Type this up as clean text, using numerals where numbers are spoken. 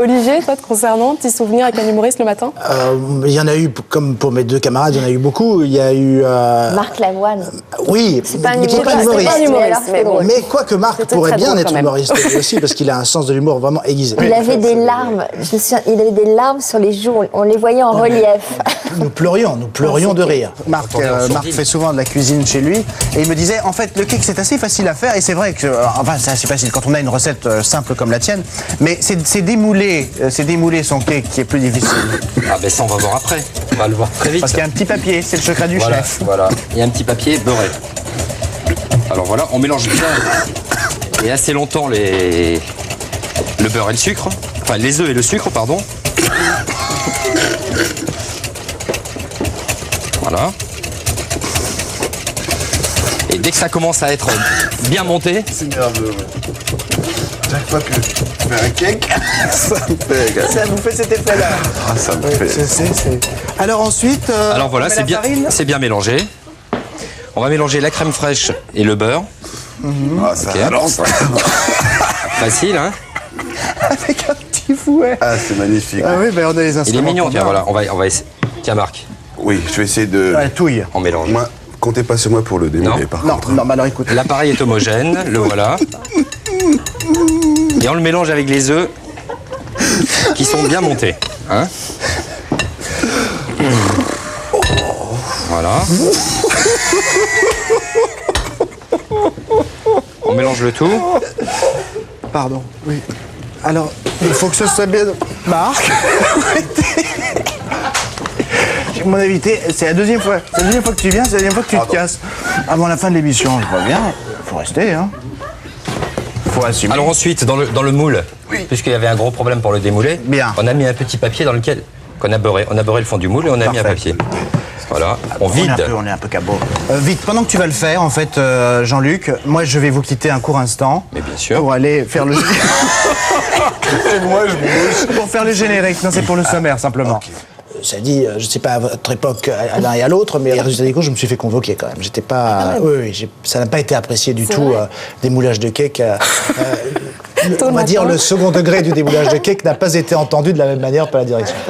Olivier, toi, te concernant, petits souvenirs avec un humoriste le matin? Il y en a eu, comme pour mes deux camarades, il y en a eu beaucoup. Il y a eu... Marc Lavoine. Oui, C'est pas un mais qui n'est pas humoriste. humoriste. Mais bon, Mais quoique Marc c'était pourrait très bien drôle, être quand même. humoriste lui aussi, parce qu'il a un sens de l'humour vraiment aiguisé. Il avait des larmes. Je me souviens, il avait des larmes sur les joues. On les voyait en relief. Nous pleurions de rire. Marc fait souvent de la cuisine chez lui et il me disait en fait le cake c'est assez facile à faire et c'est vrai que enfin c'est assez facile quand on a une recette simple comme la tienne mais c'est démouler son cake qui est plus difficile. Ah ben ça on va voir après, on va le voir très vite. Parce qu'il y a un petit papier, c'est le secret du Voilà, chef. voilà, il y a un petit papier beurré. Alors voilà, on mélange bien et assez longtemps le beurre et le sucre, enfin les œufs et le sucre pardon. Voilà. Et dès que ça commence à être bien monté, C'est nerveux, ouais. Chaque fois que je fais un cake, ça me fait... Ça vous fait cet effet-là. Ah, ça me fait... Alors ensuite, alors voilà, on met c'est la bien, farine. c'est bien mélangé. On va mélanger la crème fraîche et le beurre. Ah, ça Ok. balance. Facile, hein? Avec un petit fouet. Ah, c'est magnifique. Ah oui, ben on a les Il instruments. est mignon, qu'on tiens, a. voilà, on va essayer. Tiens, Marc, Oui, je vais essayer de... Ouais, touille. on mélange. Moi, comptez pas sur moi pour le démêler, Non. par Non, contre. non, mais alors écoute. L'appareil est homogène, le voilà. Et on le mélange avec les œufs qui sont bien montés. Hein? Voilà. On mélange le tout. Pardon, oui. Alors, il faut que ce soit bien... Marc Mon invité, c'est la deuxième fois. C'est la deuxième fois que tu viens, c'est la deuxième fois que tu te casses. Avant la fin de l'émission, je vois bien. Faut rester, hein. Faut assumer. Alors ensuite, dans le moule, puisqu'il y avait un gros problème pour le démouler, Bien. on a mis un petit papier dans lequel qu'on a beurré. On a beurré le fond du moule et on a mis un Parfait. papier. Voilà, on vide. On est un peu cabot. Vite, pendant que tu vas le faire, en fait, Jean-Luc, moi je vais vous quitter un court instant. Mais bien sûr. Pour aller faire le... Et moi, je bouge. pour faire le générique. Non, c'est pour le sommaire, simplement. Ça dit, je ne sais pas à votre époque, à l'un et à l'autre, mais les résultats des cours, je me suis fait convoquer quand même. J'étais pas. Ça n'a pas été apprécié du tout. Démoulage de cake. On va dire le second degré du démoulage de cake n'a pas été entendu de la même manière par la direction.